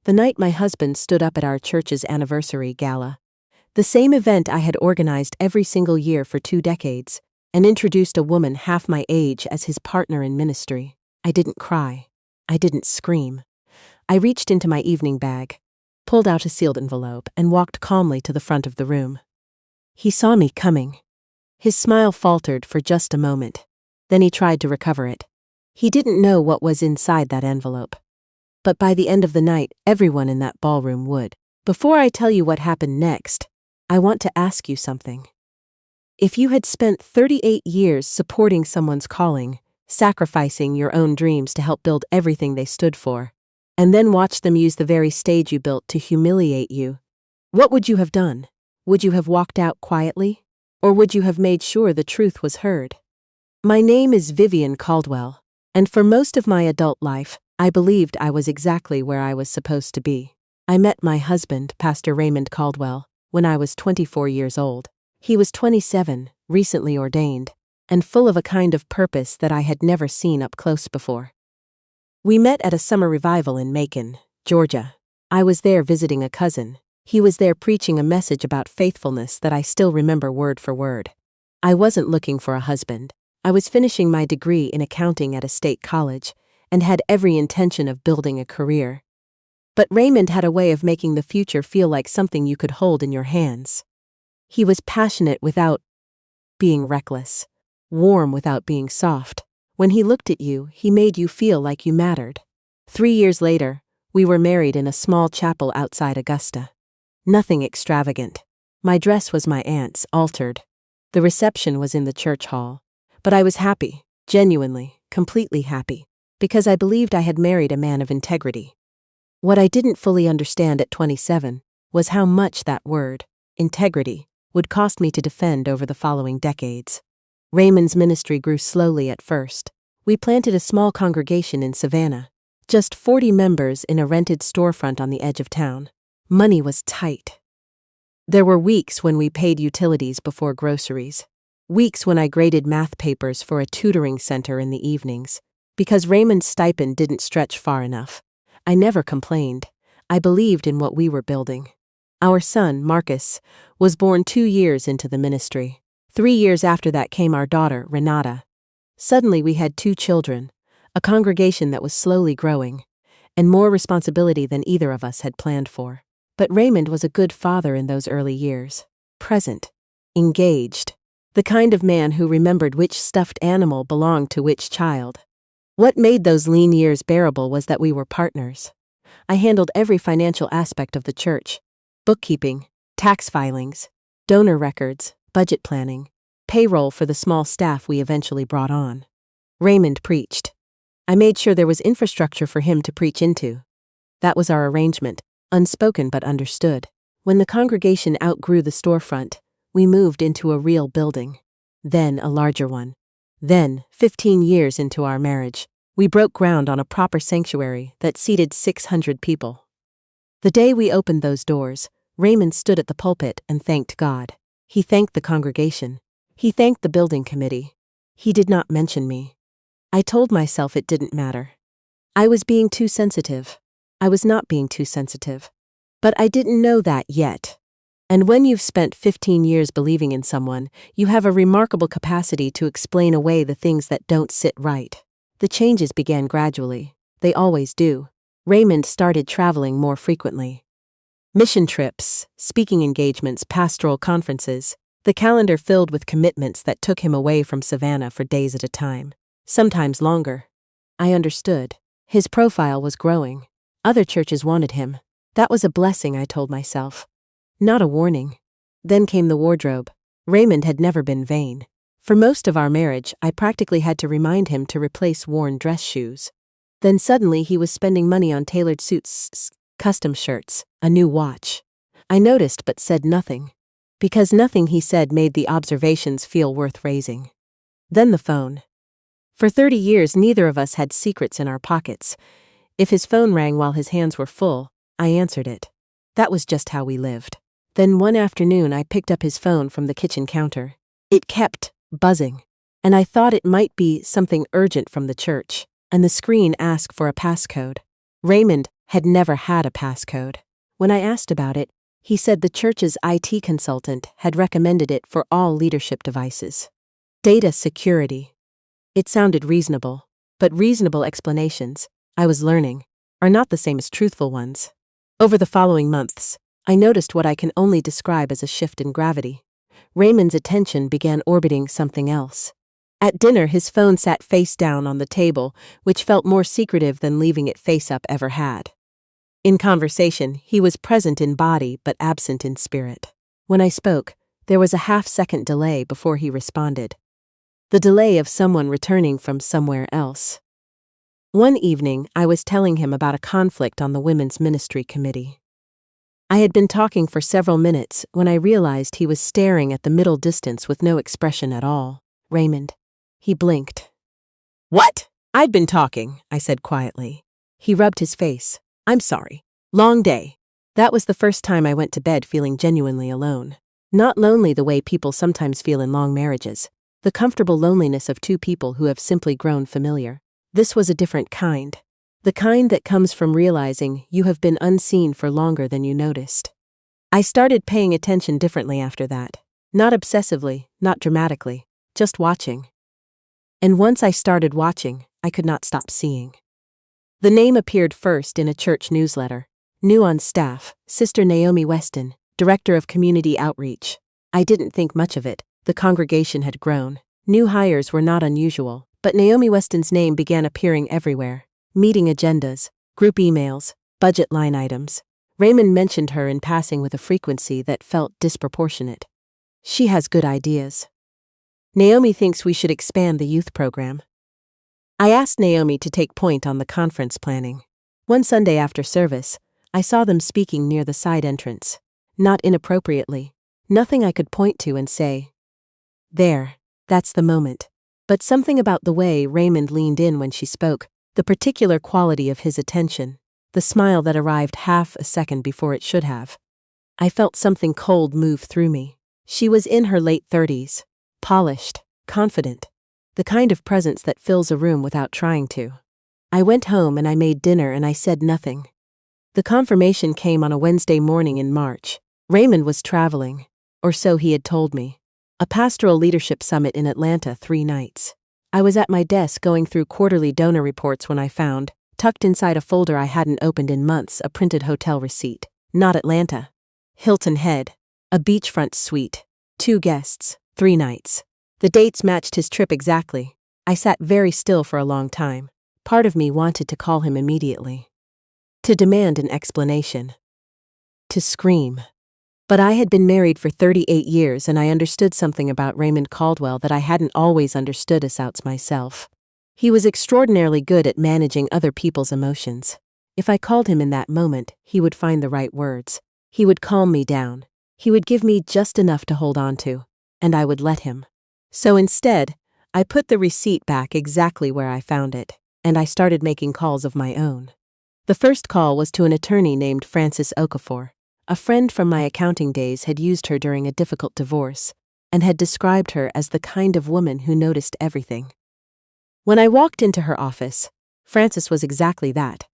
the night my husband stood up at our church's anniversary gala. The same event I had organized every single year for 2 decades, and introduced a woman half my age as his partner in ministry. I didn't cry. I didn't scream. I reached into my evening bag, pulled out a sealed envelope, and walked calmly to the front of the room. He saw me coming. His smile faltered for just a moment. Then he tried to recover it. He didn't know what was inside that envelope. But by the end of the night, everyone in that ballroom would. Before I tell you what happened next, I want to ask you something. If you had spent 38 years supporting someone's calling, sacrificing your own dreams to help build everything they stood for, and then watched them use the very stage you built to humiliate you, what would you have done? Would you have walked out quietly? Or would you have made sure the truth was heard? My name is Vivian Caldwell, and for most of my adult life, I believed I was exactly where I was supposed to be. I met my husband, Pastor Raymond Caldwell, when I was 24 years old. He was 27, recently ordained, and full of a kind of purpose that I had never seen up close before. We met at a summer revival in Macon, Georgia. I was there visiting a cousin. He was there preaching a message about faithfulness that I still remember word for word. I wasn't looking for a husband. I was finishing my degree in accounting at a state college and had every intention of building a career. But Raymond had a way of making the future feel like something you could hold in your hands. He was passionate without being reckless, warm without being soft. When he looked at you, he made you feel like you mattered. 3 years later, we were married in a small chapel outside Augusta. Nothing extravagant. My dress was my aunt's, altered. The reception was in the church hall. But I was happy, genuinely, completely happy, because I believed I had married a man of integrity. What I didn't fully understand at 27 was how much that word, integrity, would cost me to defend over the following decades. Raymond's ministry grew slowly at first. We planted a small congregation in Savannah, just 40 members in a rented storefront on the edge of town. Money was tight. There were weeks when we paid utilities before groceries. Weeks when I graded math papers for a tutoring center in the evenings. Because Raymond's stipend didn't stretch far enough, I never complained. I believed in what we were building. Our son, Marcus, was born 2 years into the ministry. 3 years after that came our daughter, Renata. Suddenly we had 2 children, a congregation that was slowly growing, and more responsibility than either of us had planned for. But Raymond was a good father in those early years. Present. Engaged. The kind of man who remembered which stuffed animal belonged to which child. What made those lean years bearable was that we were partners. I handled every financial aspect of the church: bookkeeping, tax filings, donor records, budget planning, payroll for the small staff we eventually brought on. Raymond preached. I made sure there was infrastructure for him to preach into. That was our arrangement, unspoken but understood. When the congregation outgrew the storefront, we moved into a real building, then a larger one. Then, 15 years into our marriage, we broke ground on a proper sanctuary that seated 600 people. The day we opened those doors, Raymond stood at the pulpit and thanked God. He thanked the congregation. He thanked the building committee. He did not mention me. I told myself it didn't matter. I was being too sensitive. I was not being too sensitive. But I didn't know that yet. And when you've spent 15 years believing in someone, you have a remarkable capacity to explain away the things that don't sit right. The changes began gradually. They always do. Raymond started traveling more frequently. Mission trips, speaking engagements, pastoral conferences. The calendar filled with commitments that took him away from Savannah for days at a time. Sometimes longer. I understood. His profile was growing. Other churches wanted him. That was a blessing, I told myself. Not a warning. Then came the wardrobe. Raymond had never been vain. For most of our marriage, I practically had to remind him to replace worn dress shoes. Then suddenly he was spending money on tailored suits, custom shirts, a new watch. I noticed but said nothing. Because nothing he said made the observations feel worth raising. Then the phone. For 30 years neither of us had secrets in our pockets. If his phone rang while his hands were full, I answered it. That was just how we lived. Then one afternoon I picked up his phone from the kitchen counter. It kept buzzing, and I thought it might be something urgent from the church, and the screen asked for a passcode. Raymond, had never had a passcode. When I asked about it, he said the church's IT consultant had recommended it for all leadership devices. Data security. It sounded reasonable, but reasonable explanations, I was learning, are not the same as truthful ones. Over the following months, I noticed what I can only describe as a shift in gravity. Raymond's attention began orbiting something else. At dinner, his phone sat face down on the table, which felt more secretive than leaving it face up ever had. In conversation, he was present in body but absent in spirit. When I spoke, there was a half-second delay before he responded. The delay of someone returning from somewhere else. One evening, I was telling him about a conflict on the Women's Ministry Committee. I had been talking for several minutes when I realized he was staring at the middle distance with no expression at all. Raymond. He blinked. What? I'd been talking, I said quietly. He rubbed his face. I'm sorry. Long day. That was the first time I went to bed feeling genuinely alone. Not lonely the way people sometimes feel in long marriages. The comfortable loneliness of two people who have simply grown familiar. This was a different kind. The kind that comes from realizing you have been unseen for longer than you noticed. I started paying attention differently after that. Not obsessively, not dramatically, just watching. And once I started watching, I could not stop seeing. The name appeared first in a church newsletter. New on staff, Sister Naomi Weston, Director of Community Outreach. I didn't think much of it. The congregation had grown. New hires were not unusual, but Naomi Weston's name began appearing everywhere. Meeting agendas, group emails, budget line items. Raymond mentioned her in passing with a frequency that felt disproportionate. She has good ideas. Naomi thinks we should expand the youth program. I asked Naomi to take point on the conference planning. One Sunday after service, I saw them speaking near the side entrance. Not inappropriately. Nothing I could point to and say, there, that's the moment. But something about the way Raymond leaned in when she spoke, the particular quality of his attention, the smile that arrived half a second before it should have. I felt something cold move through me. She was in her late 30s, polished, confident. The kind of presence that fills a room without trying to. I went home and I made dinner and I said nothing. The confirmation came on a Wednesday morning in March. Raymond was traveling, or so he had told me. A pastoral leadership summit in Atlanta 3 nights. I was at my desk going through quarterly donor reports when I found, tucked inside a folder I hadn't opened in months, a printed hotel receipt. Not Atlanta. Hilton Head. A beachfront suite. 2 guests, 3 nights. The dates matched his trip exactly. I sat very still for a long time. Part of me wanted to call him immediately. To demand an explanation. To scream. But I had been married for 38 years and I understood something about Raymond Caldwell that I hadn't always understood about myself. He was extraordinarily good at managing other people's emotions. If I called him in that moment, he would find the right words. He would calm me down. He would give me just enough to hold on to. And I would let him. So instead, I put the receipt back exactly where I found it, and I started making calls of my own. The first call was to an attorney named Frances Okafor. A friend from my accounting days had used her during a difficult divorce, and had described her as the kind of woman who noticed everything. When I walked into her office, Frances was exactly that.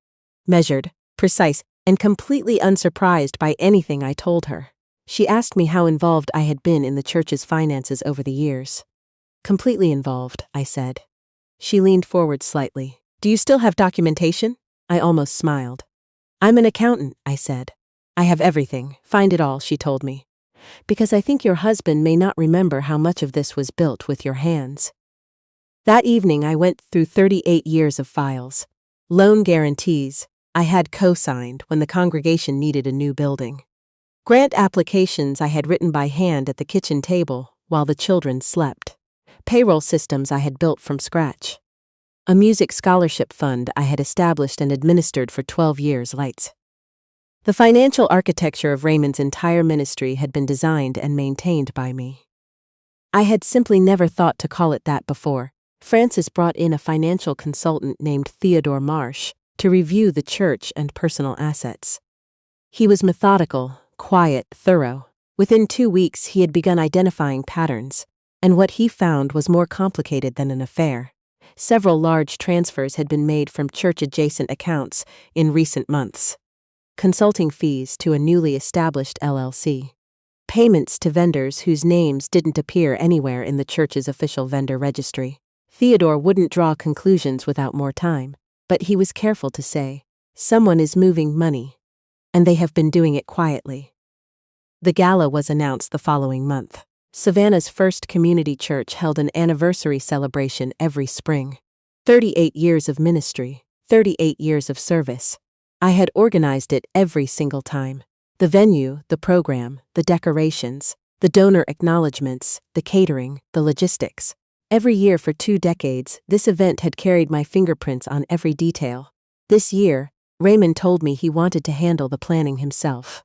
Measured, precise, and completely unsurprised by anything I told her. She asked me how involved I had been in the church's finances over the years. Completely involved, I said. She leaned forward slightly. Do you still have documentation? I almost smiled. I'm an accountant, I said. I have everything. Find it all, she told me. Because I think your husband may not remember how much of this was built with your hands. That evening I went through 38 years of files. Loan guarantees I had co-signed when the congregation needed a new building. Grant applications I had written by hand at the kitchen table while the children slept. Payroll systems I had built from scratch. A music scholarship fund I had established and administered for 12 years. Lights. The financial architecture of Raymond's entire ministry had been designed and maintained by me. I had simply never thought to call it that before. Frances brought in a financial consultant named Theodore Marsh to review the church and personal assets. He was methodical, quiet, thorough. Within 2 weeks he had begun identifying patterns, and what he found was more complicated than an affair. Several large transfers had been made from church-adjacent accounts in recent months. Consulting fees to a newly established LLC. Payments to vendors whose names didn't appear anywhere in the church's official vendor registry. Theodore wouldn't draw conclusions without more time, but he was careful to say, "Someone is moving money, and they have been doing it quietly." The gala was announced the following month. Savannah's First Community Church held an anniversary celebration every spring. 38 years of ministry, 38 years of service. I had organized it every single time. The venue, the program, the decorations, the donor acknowledgments, the catering, the logistics. Every year for 2 decades, this event had carried my fingerprints on every detail. This year, Raymond told me he wanted to handle the planning himself.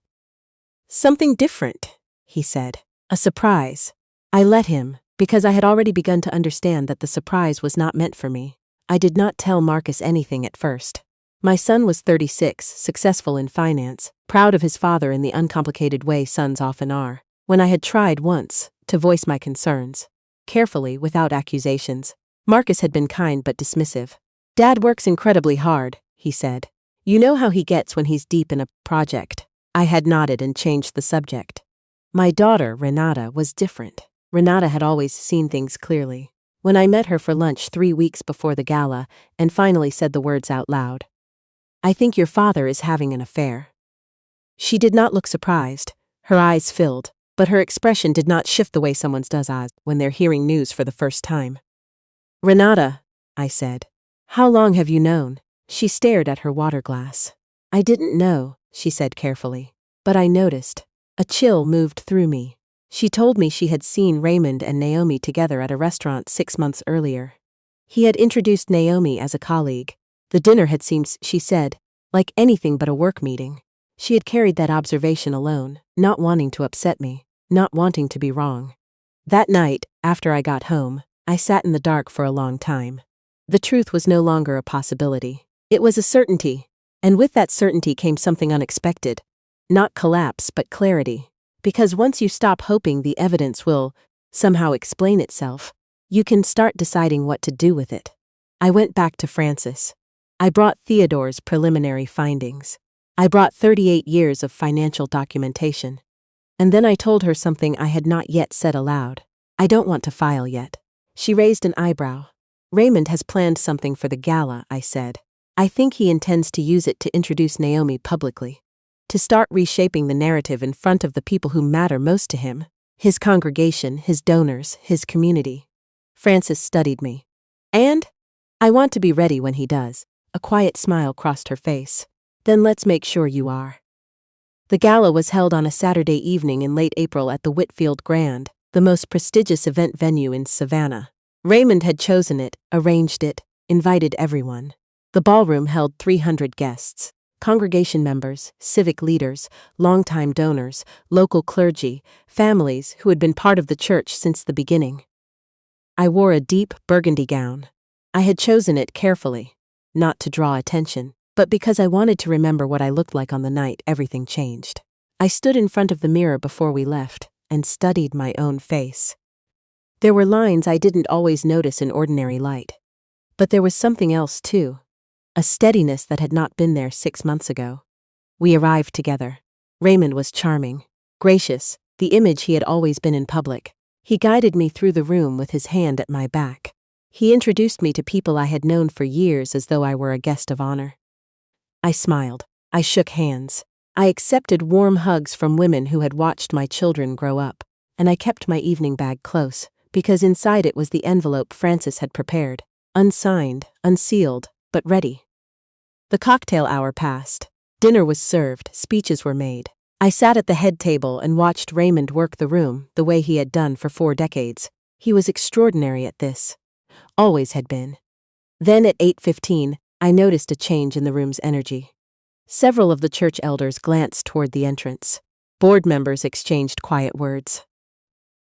"Something different," he said. "A surprise." I let him, because I had already begun to understand that the surprise was not meant for me. I did not tell Marcus anything at first. My son was 36, successful in finance, proud of his father in the uncomplicated way sons often are. When I had tried once to voice my concerns, carefully, without accusations, Marcus had been kind but dismissive. "Dad works incredibly hard," he said. "You know how he gets when he's deep in a project." I had nodded and changed the subject. My daughter, Renata, was different. Renata had always seen things clearly. When I met her for lunch 3 weeks before the gala and finally said the words out loud, "I think your father is having an affair." She did not look surprised. Her eyes filled, but her expression did not shift the way someone's does when they're hearing news for the first time. "Renata," I said, "how long have you known?" She stared at her water glass. "I didn't know," she said carefully, "but I noticed." A chill moved through me. She told me she had seen Raymond and Naomi together at a restaurant 6 months earlier. He had introduced Naomi as a colleague. The dinner had seemed, she said, like anything but a work meeting. She had carried that observation alone, not wanting to upset me, not wanting to be wrong. That night, after I got home, I sat in the dark for a long time. The truth was no longer a possibility. It was a certainty, and with that certainty came something unexpected. Not collapse, but clarity. Because once you stop hoping the evidence will somehow explain itself, you can start deciding what to do with it. I went back to Francis. I brought Theodore's preliminary findings. I brought 38 years of financial documentation. And then I told her something I had not yet said aloud. "I don't want to file yet." She raised an eyebrow. "Raymond has planned something for the gala," I said. "I think he intends to use it to introduce Naomi publicly. To start reshaping the narrative in front of the people who matter most to him. His congregation, his donors, his community." Frances studied me. "And? I want to be ready when he does." A quiet smile crossed her face. "Then let's make sure you are." The gala was held on a Saturday evening in late April at the Whitfield Grand, the most prestigious event venue in Savannah. Raymond had chosen it, arranged it, invited everyone. The ballroom held 300 guests. Congregation members, civic leaders, longtime donors, local clergy, families who had been part of the church since the beginning. I wore a deep burgundy gown. I had chosen it carefully, not to draw attention, but because I wanted to remember what I looked like on the night everything changed. I stood in front of the mirror before we left and studied my own face. There were lines I didn't always notice in ordinary light. But there was something else too. A steadiness that had not been there 6 months ago. We arrived together. Raymond was charming, gracious, the image he had always been in public. He guided me through the room with his hand at my back. He introduced me to people I had known for years as though I were a guest of honor. I smiled. I shook hands. I accepted warm hugs from women who had watched my children grow up, and I kept my evening bag close, because inside it was the envelope Francis had prepared, unsigned, unsealed, but ready. The cocktail hour passed. Dinner was served, speeches were made. I sat at the head table and watched Raymond work the room the way he had done for 4 decades. He was extraordinary at this. Always had been. Then at 8:15, I noticed a change in the room's energy. Several of the church elders glanced toward the entrance. Board members exchanged quiet words.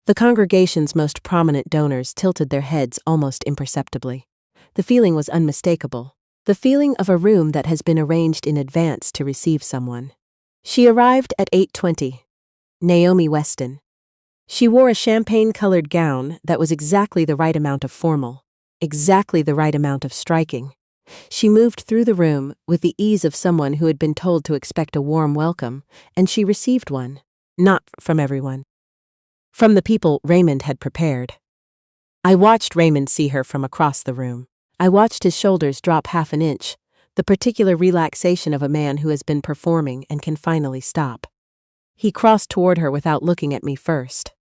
The congregation's most prominent donors tilted their heads almost imperceptibly. The feeling was unmistakable. The feeling of a room that has been arranged in advance to receive someone. She arrived at 8:20. Naomi Weston. She wore a champagne-colored gown that was exactly the right amount of formal. exactly the right amount of striking. She moved through the room with the ease of someone who had been told to expect a warm welcome, and she received one. Not from everyone. From the people Raymond had prepared. I watched Raymond see her from across the room. I watched his shoulders drop half an inch, the particular relaxation of a man who has been performing and can finally stop. He crossed toward her without looking at me first.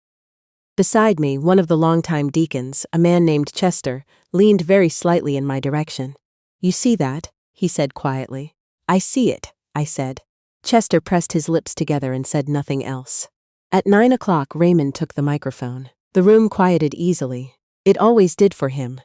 Beside me, one of the longtime deacons, a man named Chester, leaned very slightly in my direction. "You see that?" he said quietly. "I see it," I said. Chester pressed his lips together and said nothing else. At 9 o'clock, Raymond took the microphone. The room quieted easily. It always did for him.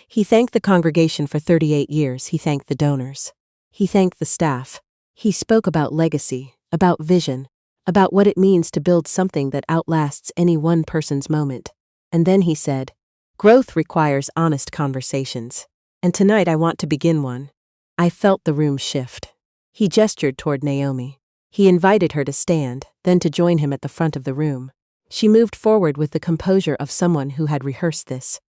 He thanked the congregation for 38 years. He thanked the donors. He thanked the staff. He spoke about legacy, about vision, about what it means to build something that outlasts any one person's moment. And then he said, "Growth requires honest conversations. And tonight I want to begin one." I felt the room shift. He gestured toward Naomi. He invited her to stand, then to join him at the front of the room. She moved forward with the composure of someone who had rehearsed this.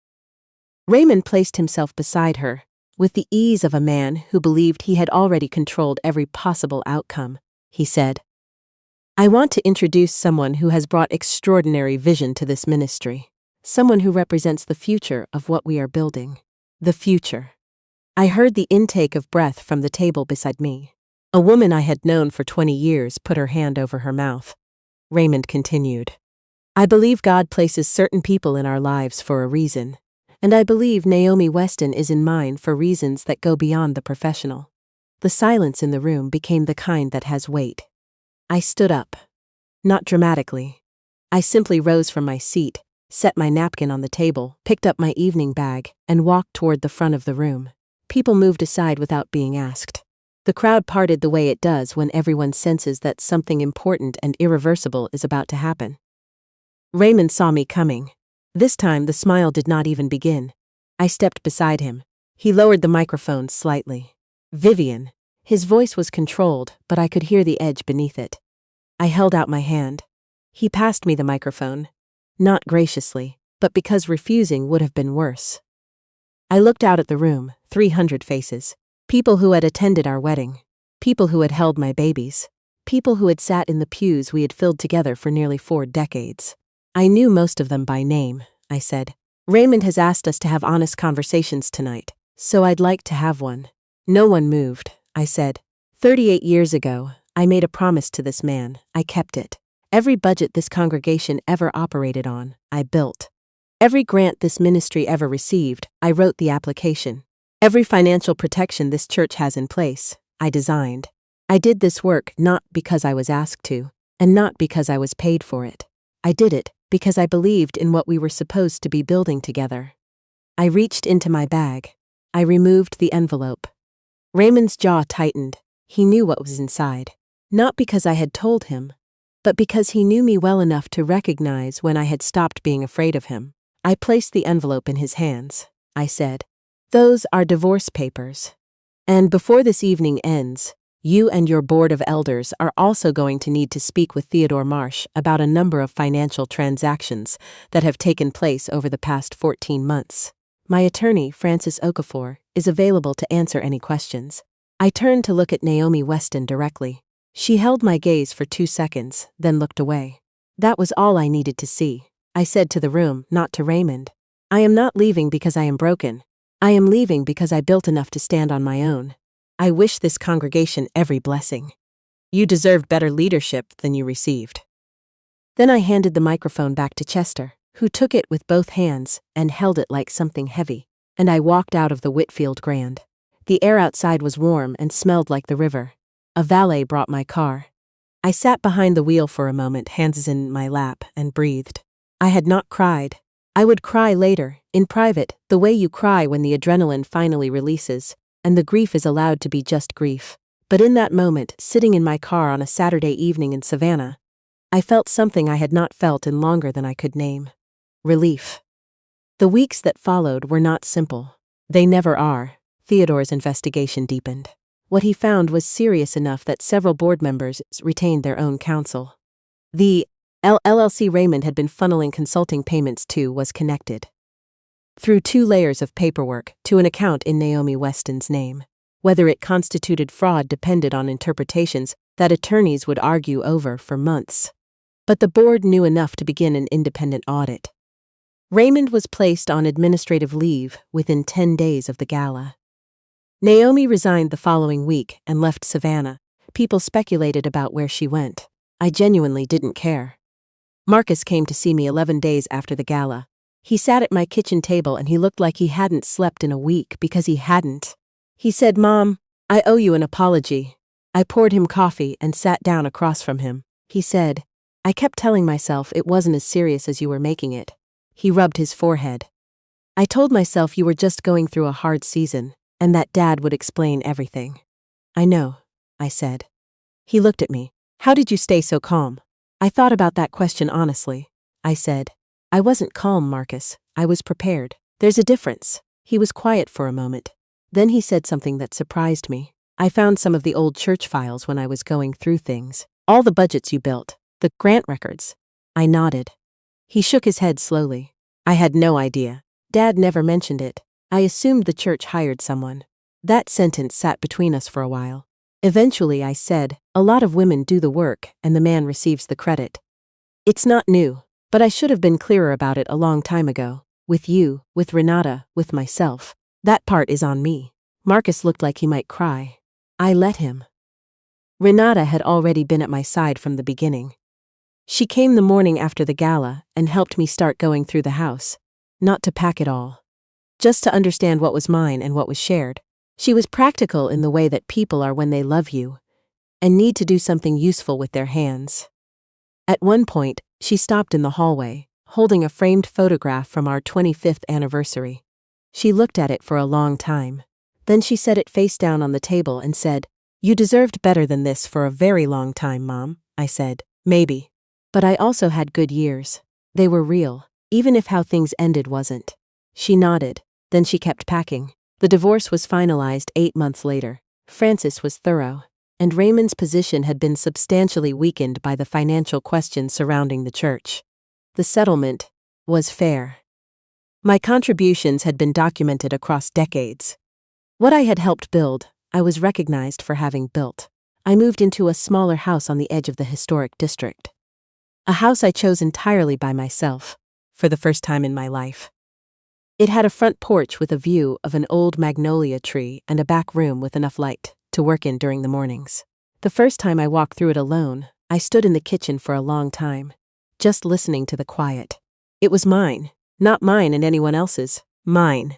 Raymond placed himself beside her, with the ease of a man who believed he had already controlled every possible outcome. He said, "I want to introduce someone who has brought extraordinary vision to this ministry. Someone who represents the future of what we are building. The future." I heard the intake of breath from the table beside me. A woman I had known for 20 years put her hand over her mouth. Raymond continued, "I believe God places certain people in our lives for a reason, and I believe Naomi Weston is in mine for reasons that go beyond the professional." The silence in the room became the kind that has weight. I stood up. Not dramatically. I simply rose from my seat, set my napkin on the table, picked up my evening bag, and walked toward the front of the room. People moved aside without being asked. The crowd parted the way it does when everyone senses that something important and irreversible is about to happen. Raymond saw me coming. This time the smile did not even begin. I stepped beside him. He lowered the microphone slightly. "Vivian." His voice was controlled, but I could hear the edge beneath it. I held out my hand. He passed me the microphone. Not graciously, but because refusing would have been worse. I looked out at the room, 300 faces. People who had attended our wedding. People who had held my babies. People who had sat in the pews we had filled together for nearly 4 decades. I knew most of them by name, I said. "Raymond has asked us to have honest conversations tonight, so I'd like to have one." No one moved, I said. 38 years ago, I made a promise to this man. I kept it. Every budget this congregation ever operated on, I built. Every grant this ministry ever received, I wrote the application. Every financial protection this church has in place, I designed. I did this work not because I was asked to, and not because I was paid for it. I did it because I believed in what we were supposed to be building together. I reached into my bag. I removed the envelope. Raymond's jaw tightened. He knew what was inside. Not because I had told him, but because he knew me well enough to recognize when I had stopped being afraid of him. I placed the envelope in his hands. I said, "Those are divorce papers. And before this evening ends, you and your board of elders are also going to need to speak with Theodore Marsh about a number of financial transactions that have taken place over the past 14 months. My attorney, Francis Okafor, is available to answer any questions." I turned to look at Naomi Weston directly. She held my gaze for 2 seconds, then looked away. That was all I needed to see. I said to the room, not to Raymond, "I am not leaving because I am broken. I am leaving because I built enough to stand on my own. I wish this congregation every blessing. You deserve better leadership than you received." Then I handed the microphone back to Chester, who took it with both hands and held it like something heavy, and I walked out of the Whitfield Grand. The air outside was warm and smelled like the river. A valet brought my car. I sat behind the wheel for a moment, hands in my lap, and breathed. I had not cried. I would cry later, in private, the way you cry when the adrenaline finally releases, and the grief is allowed to be just grief. But in that moment, sitting in my car on a Saturday evening in Savannah, I felt something I had not felt in longer than I could name. Relief. The weeks that followed were not simple. They never are. Theodore's investigation deepened. What he found was serious enough that several board members retained their own counsel. The LLC Raymond had been funneling consulting payments to was connected. through 2 layers of paperwork to an account in Naomi Weston's name. Whether it constituted fraud depended on interpretations that attorneys would argue over for months. But the board knew enough to begin an independent audit. Raymond was placed on administrative leave within 10 days of the gala. Naomi resigned the following week and left Savannah. People speculated about where she went. I genuinely didn't care. Marcus came to see me 11 days after the gala. He sat at my kitchen table and he looked like he hadn't slept in a week because he hadn't. He said, "Mom, I owe you an apology." I poured him coffee and sat down across from him. He said, "I kept telling myself it wasn't as serious as you were making it." He rubbed his forehead. "I told myself you were just going through a hard season, and that Dad would explain everything." "I know," I said. He looked at me. "How did you stay so calm?" "I thought about that question honestly," I said. "I wasn't calm, Marcus. I was prepared. There's a difference." He was quiet for a moment. Then he said something that surprised me. "I found some of the old church files when I was going through things. All the budgets you built, the grant records." I nodded. He shook his head slowly. "I had no idea. Dad never mentioned it. I assumed the church hired someone." That sentence sat between us for a while. Eventually I said, "A lot of women do the work and the man receives the credit. It's not new, but I should have been clearer about it a long time ago. With you, with Renata, with myself. That part is on me." Marcus looked like he might cry. I let him. Renata had already been at my side from the beginning. She came the morning after the gala and helped me start going through the house. Not to pack it all. Just to understand what was mine and what was shared. She was practical in the way that people are when they love you and need to do something useful with their hands. At one point, she stopped in the hallway, holding a framed photograph from our 25th anniversary. She looked at it for a long time. Then she set it face down on the table and said, "You deserved better than this for a very long time, Mom." I said, "Maybe. But I also had good years. They were real, even if how things ended wasn't." She nodded. Then she kept packing. The divorce was finalized 8 months later. Francis was thorough, and Raymond's position had been substantially weakened by the financial questions surrounding the church. The settlement was fair. My contributions had been documented across decades. What I had helped build, I was recognized for having built. I moved into a smaller house on the edge of the historic district. A house I chose entirely by myself, for the first time in my life. It had a front porch with a view of an old magnolia tree and a back room with enough light to work in during the mornings. The first time I walked through it alone, I stood in the kitchen for a long time, just listening to the quiet. It was mine, not mine and anyone else's, mine.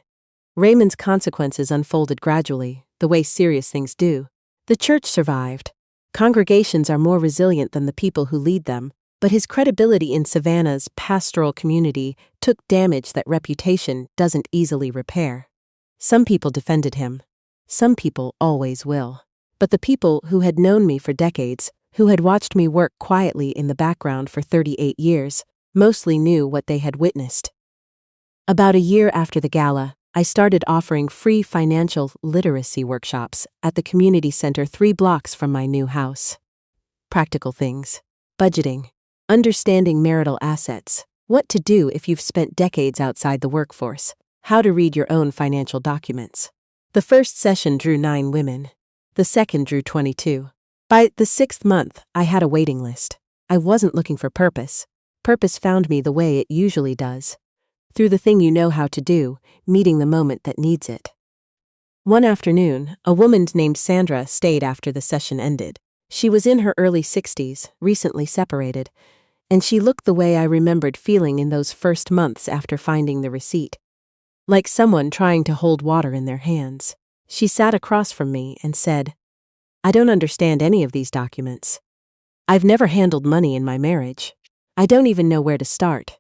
Raymond's consequences unfolded gradually, the way serious things do. The church survived. Congregations are more resilient than the people who lead them, but his credibility in Savannah's pastoral community took damage that reputation doesn't easily repair. Some people defended him. Some people always will. But the people who had known me for decades, who had watched me work quietly in the background for 38 years, mostly knew what they had witnessed. About a year after the gala, I started offering free financial literacy workshops at the community center 3 blocks from my new house. Practical things. Budgeting. Understanding marital assets. What to do if you've spent decades outside the workforce. How to read your own financial documents. The first session drew 9 women. The second drew 22. By the 6th month, I had a waiting list. I wasn't looking for purpose. Purpose found me the way it usually does. Through the thing you know how to do, meeting the moment that needs it. One afternoon, a woman named Sandra stayed after the session ended. She was in her early 60s, recently separated, and she looked the way I remembered feeling in those first months after finding the receipt. Like someone trying to hold water in their hands. She sat across from me and said, "I don't understand any of these documents. I've never handled money in my marriage. I don't even know where to start."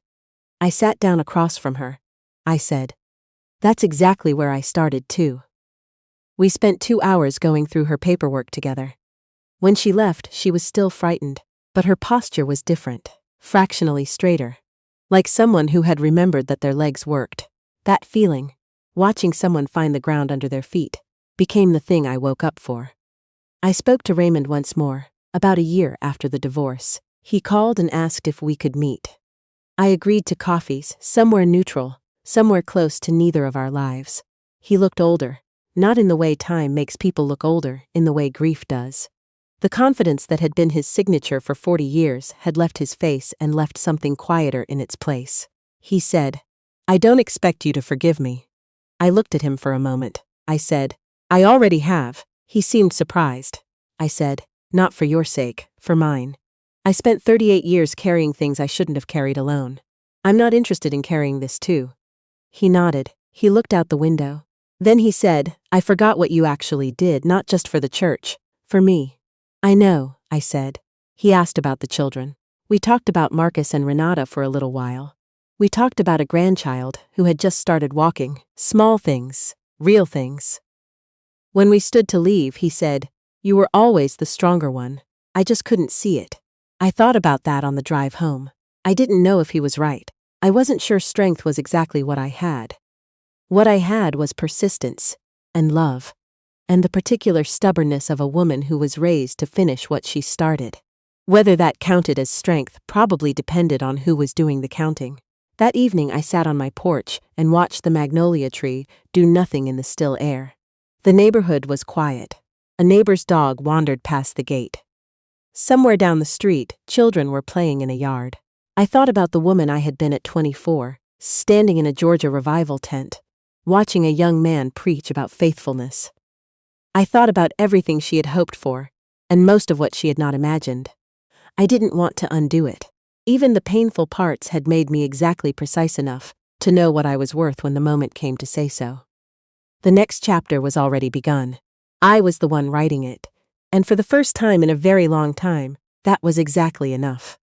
I sat down across from her. I said, "That's exactly where I started too." We spent 2 hours going through her paperwork together. When she left, she was still frightened, but her posture was different, fractionally straighter. Like someone who had remembered that their legs worked. That feeling, watching someone find the ground under their feet, became the thing I woke up for. I spoke to Raymond once more, about a year after the divorce. He called and asked if we could meet. I agreed to coffees, somewhere neutral, somewhere close to neither of our lives. He looked older, not in the way time makes people look older, in the way grief does. The confidence that had been his signature for 40 years had left his face and left something quieter in its place. He said, "I don't expect you to forgive me." I looked at him for a moment. I said, "I already have." He seemed surprised. I said, "Not for your sake, for mine. I spent 38 years carrying things I shouldn't have carried alone. I'm not interested in carrying this too." He nodded. He looked out the window. Then he said, "I forgot what you actually did, not just for the church, for me." "I know," I said. He asked about the children. We talked about Marcus and Renata for a little while. We talked about a grandchild who had just started walking, small things, real things. When we stood to leave, he said, "You were always the stronger one. I just couldn't see it." I thought about that on the drive home. I didn't know if he was right. I wasn't sure strength was exactly what I had. What I had was persistence, and love, and the particular stubbornness of a woman who was raised to finish what she started. Whether that counted as strength probably depended on who was doing the counting. That evening I sat on my porch and watched the magnolia tree do nothing in the still air. The neighborhood was quiet. A neighbor's dog wandered past the gate. Somewhere down the street, children were playing in a yard. I thought about the woman I had been at 24, standing in a Georgia revival tent, watching a young man preach about faithfulness. I thought about everything she had hoped for, and most of what she had not imagined. I didn't want to undo it. Even the painful parts had made me exactly precise enough to know what I was worth when the moment came to say so. The next chapter was already begun. I was the one writing it, and for the first time in a very long time, that was exactly enough.